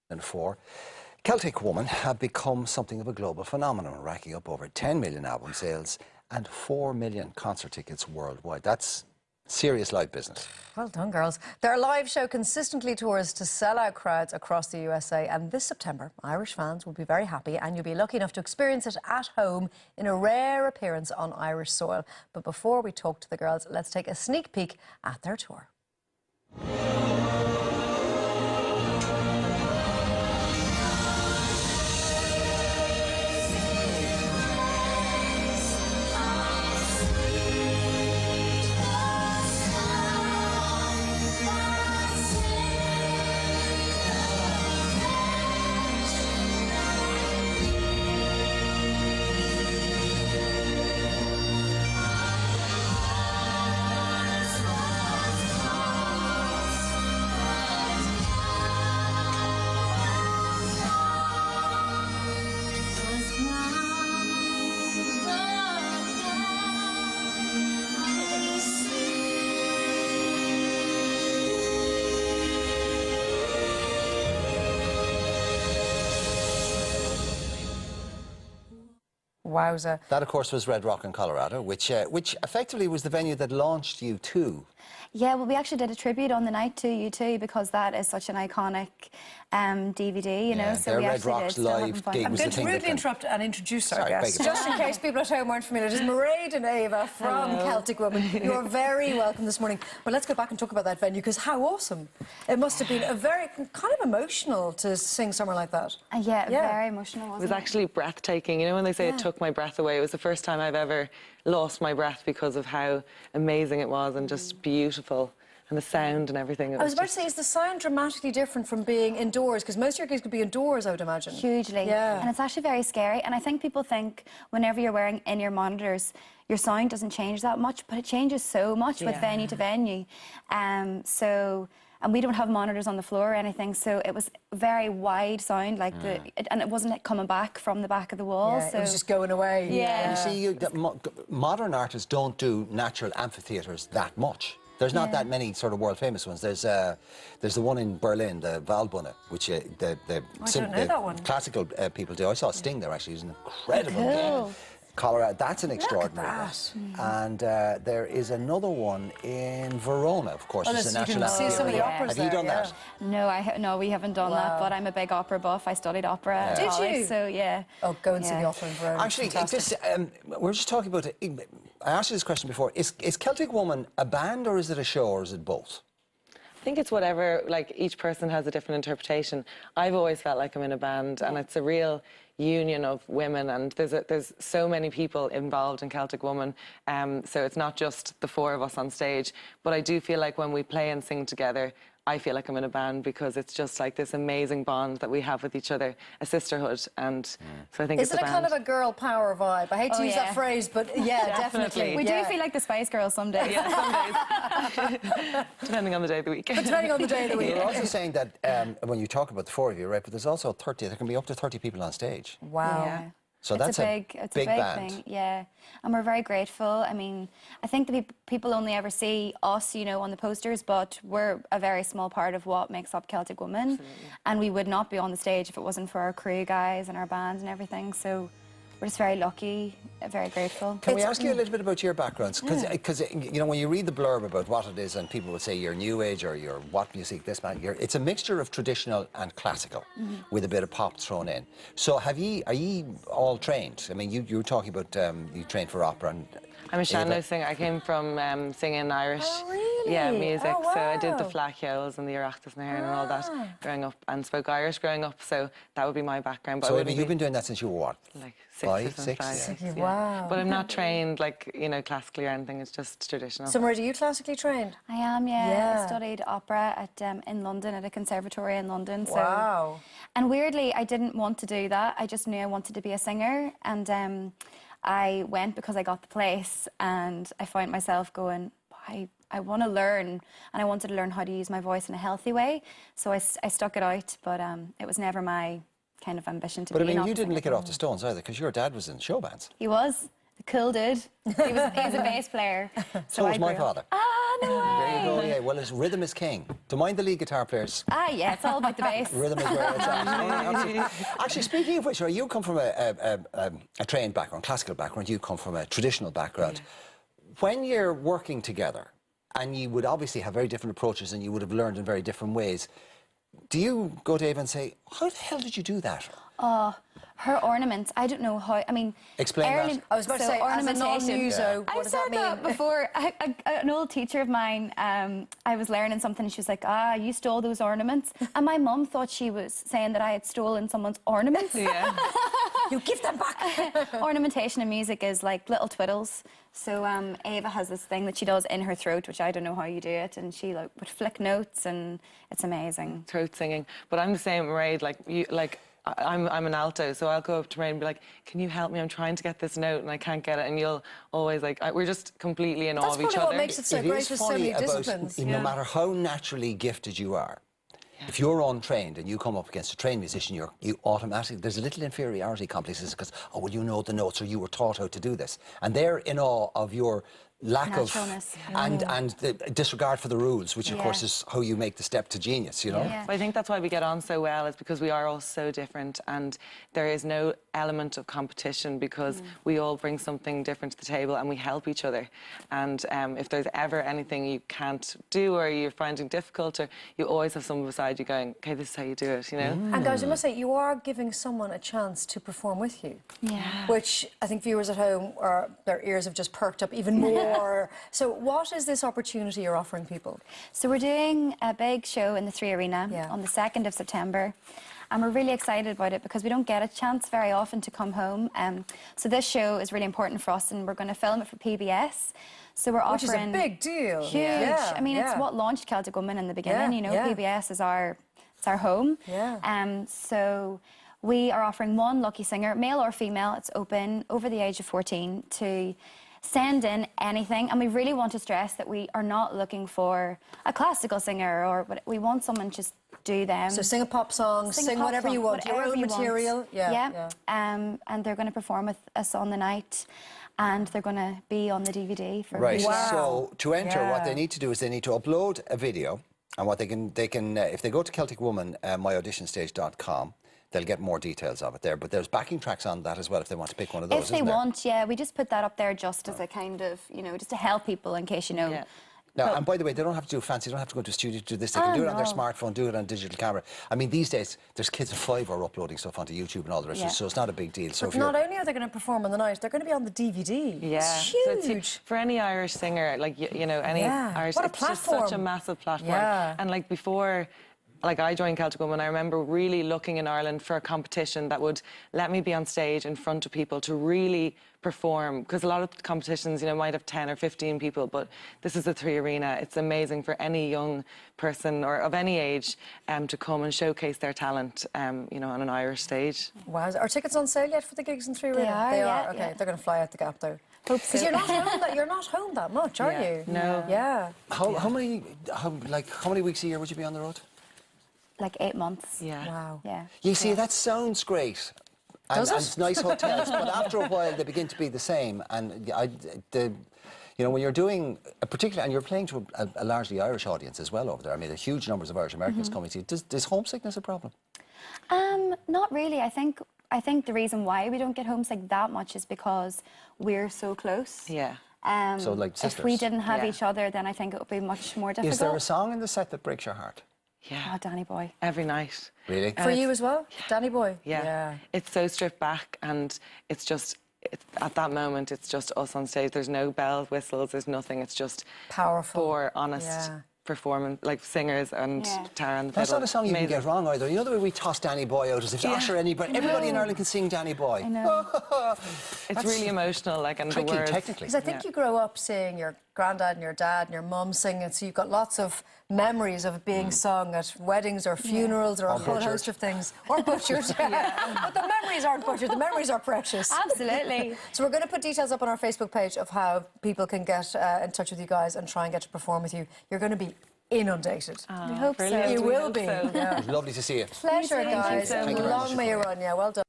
2004, Celtic Woman have become something of a global phenomenon, racking up over 10 million album sales and 4 million concert tickets worldwide. That's serious live business. Well done, girls. Their live show consistently tours to sell out crowds across the USA, and this September, Irish fans will be very happy, and you'll be lucky enough to experience it at home in a rare appearance on Irish soil. But before we talk to the girls, let's take a sneak peek at their tour. Wowza. That, of course, was Red Rock in Colorado, which effectively was the venue that launched U2. Yeah, well, we actually did a tribute on the night to U2 because that is such an iconic DVD, you know. So their we Red actually Rock's did live gig I'm was going the to thing rudely interrupt and introduce our guests. Sorry, Just in case people at home aren't familiar, it is Mairead and Eabha from Celtic Woman. You're very welcome this morning. But let's go back and talk about that venue, because how awesome. It must have been a very kind of emotional to sing somewhere like that. Yeah, very emotional, wasn't it? Was actually breathtaking. You know, when they say it took my breath away, it was the first time I've ever lost my breath because of how amazing it was and just beautiful. And the sound and everything. I was about to say, is the sound dramatically different from being indoors? Because most of your gigs could be indoors, I would imagine. Hugely. Yeah. And it's actually very scary. And I think people think whenever you're wearing in-ear monitors, your sound doesn't change that much, but it changes so much with venue to venue. And we don't have monitors on the floor or anything, so it was very wide sound, like and it wasn't coming back from the back of the wall. Yeah, so it was just going away. Yeah. You see, modern artists don't do natural amphitheatres that much. There's not that many sort of world-famous ones. There's the one in Berlin, the Waldbühne, which the classical people do. I saw Sting there, actually. It was an incredible gig. Colorado, that's an extraordinary one. And there is another one in Verona, of course. It's a natural amphitheatre. See some of the operas. Have you done that? No, we haven't done that, but I'm a big opera buff. I studied opera at college, you? So yeah. Oh, go and see the opera in Verona. Actually, we're just talking about I asked you this question before. Is Celtic Woman a band, or is it a show, or is it both? I think it's whatever, like, each person has a different interpretation. I've always felt like I'm in a band, and it's a real union of women, and there's so many people involved in Celtic Woman, so it's not just the four of us on stage, but I do feel like when we play and sing together, I feel like I'm in a band, because it's just like this amazing bond that we have with each other, a sisterhood, and so I think it's a band. Is it a kind of a girl power vibe? I hate to use that phrase, but yeah, definitely. We do feel like the Spice Girls some days. Yeah, some days. Depending on the day of the week. Depending on the day of the week. You're also saying that when you talk about the four of you, right, but there's also 30, there can be up to 30 people on stage. Wow. Yeah. So that's a big band. Thing, yeah. And we're very grateful. I mean, I think the people only ever see us, you know, on the posters, but we're a very small part of what makes up Celtic Woman. Absolutely. And we would not be on the stage if it wasn't for our crew guys and our bands and everything. So we're just very lucky, very grateful. Can we ask you a little bit about your backgrounds? Because you know, when you read the blurb about what it is, and people will say you're new age or you're what music, this man, it's a mixture of traditional and classical with a bit of pop thrown in. So are you all trained? I mean, you were talking about you trained for opera and... I'm a sean-nós singer. I came from singing Irish music, so I did the Flacchios and the Oireachtas and all that growing up, and spoke Irish growing up, so that would be my background. But so you've been doing that since you were what? Like six? Wow. But I'm not trained, like, you know, classically or anything. It's just traditional. So, Mairead, are you classically trained? I am, yeah. I studied opera at in London, at a conservatory in London. So, wow. And weirdly, I didn't want to do that. I just knew I wanted to be a singer, and I went because I got the place, and I found myself going, I want to learn, and I wanted to learn how to use my voice in a healthy way. So I stuck it out, but it was never my kind of ambition to be an opera singer. But I mean, you didn't lick it off the stones either, because your dad was in show bands. He was. The cool dude. He was a bass player. So was my father. Ah, no way. There you go, yeah. Well, rhythm is king. Don't mind the lead guitar players. Yeah, it's all about the bass. Rhythm is where it's at. Actually, speaking of which, you come from a trained background, classical background. You come from a traditional background. Yeah. When you're working together, and you would obviously have very different approaches and you would have learned in very different ways, do you go to Eabha and say, how the hell did you do that? Her ornaments, I don't know how, I mean... Explain that. I was about to say, ornamentation. As a non-muso, what does that mean? I've said that before. An old teacher of mine, I was learning something and she was like, you stole those ornaments. And my mum thought she was saying that I had stolen someone's ornaments. Yeah. You give them back. Ornamentation in music is like little twiddles. So Eabha has this thing that she does in her throat, which I don't know how you do it, and she would flick notes, and it's amazing. Throat singing. But I'm the same, Mairead, I'm an alto, so I'll go up to Mairead and be like, can you help me? I'm trying to get this note and I can't get it. And you'll always, we're just completely in awe of each other. That's probably what makes it so great with so many disciplines. No matter how naturally gifted you are, if you're untrained and you come up against a trained musician, you automatically, there's a little inferiority complex because, oh, well, you know the notes or you were taught how to do this. And they're in awe of your lack of and the disregard for the rules, which of course is how you make the step to genius, you know. But I think that's why we get on so well, is because we are all so different and there is no element of competition because we all bring something different to the table and we help each other. And if there's ever anything you can't do or you're finding difficult, or you always have someone beside you going, okay, this is how you do it, you know. And guys, I must say, you are giving someone a chance to perform with you. Yeah. Which I think viewers at home, their ears have just perked up even more. So what is this opportunity you're offering people? So we're doing a big show in the 3 Arena on the 2nd of September. And we're really excited about it because we don't get a chance very often to come home. So this show is really important for us and we're going to film it for PBS. So we're offering... Which is a big deal. Huge. Yeah. I mean, it's what launched Celtic Woman in the beginning. You know, PBS is our home. Yeah. So we are offering one lucky singer, male or female. It's open over the age of 14 to send in anything, and we really want to stress that we are not looking for a classical singer, or we want someone just do them. So sing a pop song, sing whatever you want, your own material. And they're going to perform with us on the night, and they're going to be on the DVD for So to enter, what they need to do is they need to upload a video, and what they can if they go to Celtic Woman, myAuditionStage.com. They'll get more details of it there, but there's backing tracks on that as well if they want to pick one of those. If they want, we just put that up there just as a kind of, just to help people in case you know. Now, and by the way, they don't have to do fancy, they don't have to go to a studio to do this. They can do it on their smartphone, do it on digital camera. I mean, these days, there's kids of 5 are uploading stuff onto YouTube and all the rest, so it's not a big deal. So but not only are they going to perform on the night, they're going to be on the DVD. Yeah. It's huge. So it's, for any Irish singer, any Irish, what a it's platform. just such a massive platform. Yeah. And before... I joined Celtic Woman, I remember really looking in Ireland for a competition that would let me be on stage in front of people to really perform, because a lot of competitions, might have 10 or 15 people, but this is a 3 Arena. It's amazing for any young person or of any age to come and showcase their talent, on an Irish stage. Wow. Are tickets on sale yet for the gigs in 3 Arena? They are. Okay, they're going to fly out the gap though. Because you're not home that much, are you? No. Yeah. How many weeks a year would you be on the road? Like 8 months. Yeah. Wow. Yeah. You see, that sounds great. And it's nice hotels, but after a while they begin to be the same. And when you're doing, particularly, and you're playing to a largely Irish audience as well over there. I mean, there are huge numbers of Irish Americans coming to you. Is homesickness a problem? Not really. I think the reason why we don't get homesick that much is because we're so close. Yeah. So like sisters. If we didn't have each other, then I think it would be much more difficult. Is there a song in the set that breaks your heart? Yeah. Oh, Danny Boy. Every night. Really? For you as well? Yeah. Danny Boy? Yeah. It's so stripped back and it's at that moment, it's just us on stage. There's no bells, whistles, there's nothing. It's just powerful, 4 honest performance, singers and Tara and the That's fiddle. not a song you can get wrong either. You know the way we toss Danny Boy out as if Usher anybody, everybody in Ireland can sing Danny Boy. I know. It's really emotional, and tricky, the words. Technically. Because I think you grow up seeing your granddad and your dad and your mum singing, so you've got lots of memories of it being sung at weddings or funerals or a whole host of things. Or butchered. But the memories aren't butchered, the memories are precious. Absolutely. So we're going to put details up on our Facebook page of how people can get in touch with you guys and try and get to perform with you. You're going to be inundated. We hope so. You will be. It was lovely to see you. Pleasure, guys. Thank you very much. Long may you run. Yeah, well done.